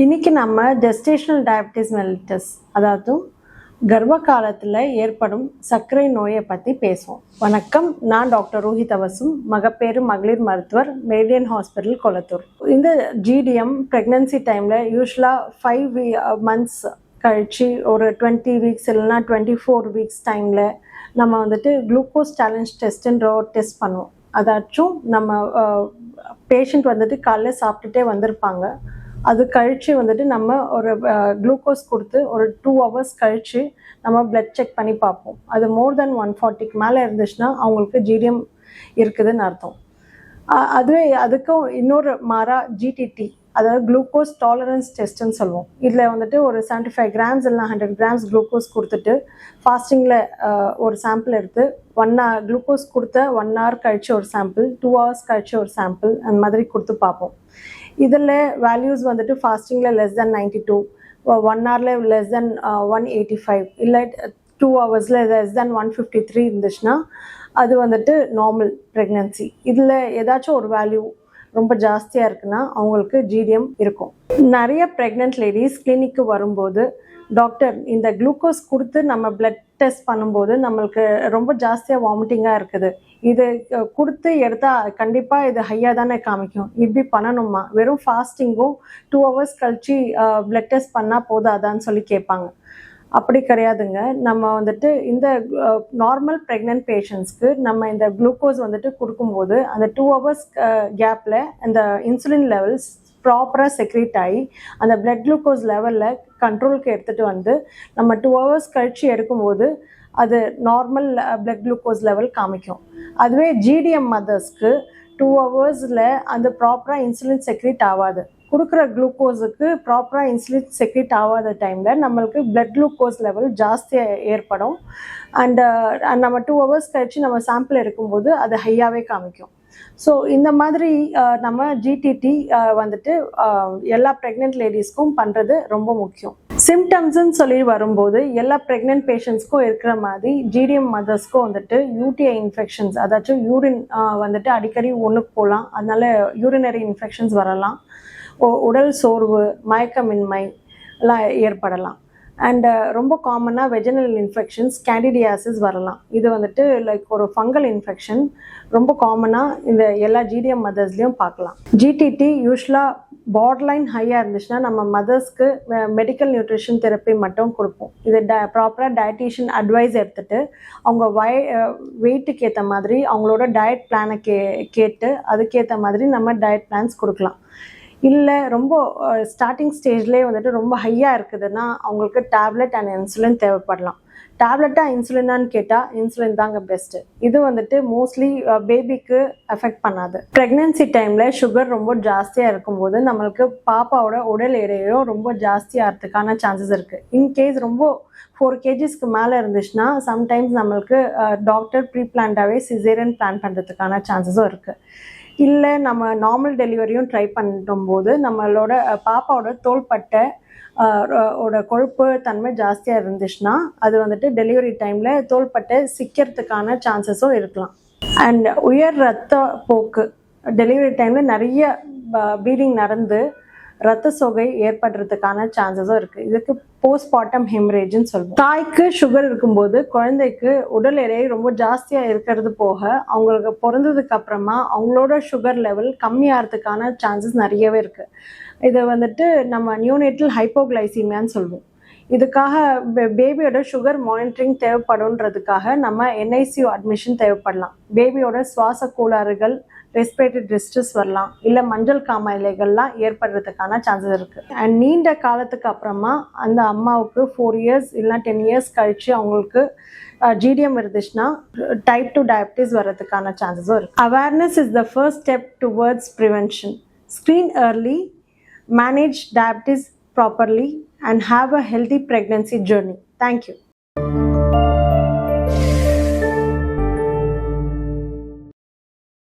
இன்னைக்கு நம்ம gestational diabetes mellitus, அதாவது கர்ப்ப காலத்தில் ஏற்படும் சர்க்கரை நோயை பற்றி பேசுவோம். வணக்கம், நான் டாக்டர் ரோஹித் அவசும், மகப்பேறு மகளிர் மருத்துவர், மெரிடியன் ஹாஸ்பிட்டல், கொளத்தூர். இந்த ஜிடிஎம் ப்ரெக்னன்சி டைமில் யூஸ்வலாக 5 months கழிச்சு ஒரு 20 weeks இல்லைன்னா 24 weeks டைமில் நம்ம வந்துட்டு குளுக்கோஸ் சேலஞ்ச் டெஸ்ட்டுன்ற ஒரு டெஸ்ட் பண்ணுவோம். அதாச்சும் நம்ம பேஷண்ட் வந்துட்டு காலைல சாப்பிட்டுட்டே வந்திருப்பாங்க. அது கழித்து வந்துட்டு நம்ம ஒரு குளுக்கோஸ் கொடுத்து ஒரு 2 hours கழித்து நம்ம பிளட் செக் பண்ணி பார்ப்போம். அது மோர் தென் 140க்கு மேலே இருந்துச்சுன்னா அவங்களுக்கு ஜிடிஎம் இருக்குதுன்னு அர்த்தம். அதுவே அதுக்கும் இன்னொரு மாறா ஜிடிடி, அதாவது குளுக்கோஸ் டாலரன்ஸ் டெஸ்ட்டுன்னு சொல்லுவோம். இதில் வந்துட்டு ஒரு 75 grams இல்லைனா 100 grams குளுக்கோஸ் கொடுத்துட்டு ஃபாஸ்டிங்கில் ஒரு சாம்பிள் எடுத்து 1 hour குளுக்கோஸ் கொடுத்த 1 hour கழித்து ஒரு சாம்பிள், 2 hours கழித்து ஒரு சாம்பிள், அந்த மாதிரி கொடுத்து பார்ப்போம். இதில் வேல்யூஸ் வந்துட்டு ஃபாஸ்டிங்கில் less than 92, 1 hourல less than 185, இல்லை 2 hoursல less than 153 இருந்துச்சுன்னா அது வந்துட்டு நார்மல் ப்ரெக்னன்சி. இதில் ஏதாச்சும் ஒரு வேல்யூ ரொம்ப ஜாஸ்தியாக இருக்குன்னா அவங்களுக்கு ஜிடிஎம் இருக்கும். நிறைய ப்ரெக்னென்ட் லேடிஸ் கிளினிக்கு வரும்போது, டாக்டர் இந்த குளுக்கோஸ் கொடுத்து நம்ம பிளட் டெஸ்ட் பண்ணும்போது நம்மளுக்கு ரொம்ப ஜாஸ்தியாக வாமிட்டிங்காக இருக்குது, இது கொடுத்து எடுத்தால் கண்டிப்பாக இது ஹையாக தானே காமிக்கும், இப்படி பண்ணணுமா, வெறும் ஃபாஸ்டிங்கும் 2 hours கழிச்சு பிளட் டெஸ்ட் பண்ணால் போதாதான்னு சொல்லி கேட்பாங்க. அப்படி கிடையாதுங்க. நம்ம வந்துட்டு இந்த நார்மல் ப்ரெக்னென்ட் பேஷண்ட்ஸ்க்கு நம்ம இந்த குளுக்கோஸ் வந்துட்டு கொடுக்கும்போது அந்த 2 hours கேப்பில் அந்த இன்சுலின் லெவல்ஸ் ப்ராப்பராக செக்ரேட் ஆகி அந்த பிளட் குளுக்கோஸ் லெவலில் கண்ட்ரோலுக்கு எடுத்துகிட்டு வந்து நம்ம 2 hours கழித்து எடுக்கும்போது அது நார்மல் பிளட் குளுக்கோஸ் லெவல் காமிக்கும். அதுவே ஜிடிஎம் மதர்ஸ்க்கு 2 hoursல அந்த ப்ராப்பராக இன்சுலின் செக்ரேட் ஆகாது. கொடுக்குற குளுக்கோஸுக்கு ப்ராப்பராக இன்சுலின் செக்ரேட் ஆகாத டைமில் நம்மளுக்கு பிளட் குளுக்கோஸ் லெவல் ஜாஸ்தியாக ஏற்படும். அண்ட் நம்ம 2 hours கழிச்சு நம்ம சாம்பிள் எடுக்கும்போது அது ஹையாகவே காமிக்கும். ஸோ இந்த மாதிரி நம்ம ஜிடிடி வந்துட்டு எல்லா ப்ரெக்னென்ட் லேடிஸ்க்கும் பண்ணுறது ரொம்ப முக்கியம். சிம்டம்ஸ்ன்னு சொல்லி வரும்போது எல்லா ப்ரெக்னென்ட் பேஷண்ட்ஸ்க்கும் இருக்கிற மாதிரி ஜிடிஎம் மதர்ஸ்க்கும் வந்துட்டு யூடிஐ இன்ஃபெக்ஷன்ஸ், அதாச்சும் யூரின் வந்துட்டு அடிக்கடி ஒன்றுக்கு போகலாம், அதனால யூரினரி இன்ஃபெக்ஷன்ஸ் வரலாம், உடல் சோர்வு, மயக்கமின்மை எல்லாம் ஏற்படலாம். அண்ட் ரொம்ப காமனாக வெஜினல் இன்ஃபெக்ஷன்ஸ், கேண்டிடியாசிஸ் வரலாம். இது வந்துட்டு லைக் ஒரு ஃபங்கல் இன்ஃபெக்ஷன், ரொம்ப காமனாக இந்த எல்லா ஜிடிஎம் மதர்ஸ்லேயும் பார்க்கலாம். ஜிடிடி யூஸ்வலாக பார்டர்லைன் ஹையாக இருந்துச்சுன்னா நம்ம மதர்ஸ்க்கு மெடிக்கல் நியூட்ரிஷன் தெரப்பி மட்டும் கொடுப்போம். இது ப்ராப்பராக டயட்டீஷியன் அட்வைஸ் எடுத்துகிட்டு அவங்க வெயிட்டுக்கு ஏற்ற மாதிரி அவங்களோட டயட் பிளானை கேட்டு அதுக்கேற்ற மாதிரி நம்ம டயட் பிளான்ஸ் கொடுக்கலாம். இல்லை ரொம்ப ஸ்டார்டிங் ஸ்டேஜ்லேயே வந்துட்டு ரொம்ப ஹையாக இருக்குதுன்னா அவங்களுக்கு டேப்லெட் அண்ட் இன்சுலின் தேவைப்படலாம். டேப்லெட்டாக இன்சுலினான்னு கேட்டால் இன்சுலின் தாங்க பெஸ்ட்டு. இது வந்துட்டு மோஸ்ட்லி பேபிக்கு எஃபெக்ட் பண்ணாது. ப்ரெக்னென்சி டைமில் சுகர் ரொம்ப ஜாஸ்தியாக இருக்கும்போது நம்மளுக்கு பாப்பாவோட உடல் எடையும் ரொம்ப ஜாஸ்தியாகிறதுக்கான சான்சஸ் இருக்குது. இன்கேஸ் ரொம்ப 4 kgsக்கு மேலே இருந்துச்சுன்னா சம்டைம்ஸ் நம்மளுக்கு டாக்டர் ப்ரீ பிளான்டாகவே சிசேரியன் பிளான் பண்ணுறதுக்கான சான்சஸும் இருக்குது. இல்லை நம்ம நார்மல் டெலிவரியும் ட்ரை பண்ணும்போது நம்மளோட பாப்பாவோட தோள்பட்டை கொழுப்பு தன்மை ஜாஸ்தியாக இருந்துச்சுன்னா அது வந்துட்டு டெலிவரி டைமில் தோள்பட்டை சிக்கிறதுக்கான சான்சஸும் இருக்கலாம். அண்ட் உயர் ரத்த போக்கு, டெலிவரி டைமில் நிறைய ப்ளீடிங் நடந்து ரத்த சோகை ஏற்படுறதுக்கான சான்சஸும் இருக்குது. இதுக்கு போஸ்ட்மார்ட்டம் ஹெமரேஜ்னு சொல்லுவோம். தாய்க்கு சுகர் இருக்கும்போது குழந்தைக்கு உடல் எடை ரொம்ப ஜாஸ்தியாக இருக்கிறது போக அவங்களுக்கு பிறந்ததுக்கு அப்புறமா அவங்களோட சுகர் லெவல் கம்மியாகிறதுக்கான சான்சஸ் நிறையவே இருக்குது. இதை வந்துட்டு நம்ம நியூனேட்டல் ஹைப்போகிளைசீமியான்னு சொல்லுவோம். இதுக்காக பேபியோட சுகர் மானிட்டரிங் தேவைப்படுன்றதுக்காக நம்ம என்ஐசியூ அட்மிஷன் தேவைப்படலாம். பேபியோட சுவாச கோளாறுகள், ரெஸ்பிரேட்டரி டிஸ்ட்ரெஸ் வரலாம், இல்லை மஞ்சள் காமாலைகள்லாம் ஏற்படுறதுக்கான சான்சஸ் இருக்குது. அண்ட் நீண்ட காலத்துக்கு அப்புறமா அந்த அம்மாவுக்கு 4 years இல்லைனா 10 years கழித்து அவங்களுக்கு ஜிடிஎம் இருந்துச்சுன்னா டைப் 2 டயபிட்டிஸ் வர்றதுக்கான சான்சஸும் இருக்குது. Awareness is the first step towards prevention. Screen early, manage diabetes properly and have a healthy pregnancy journey. Thank you.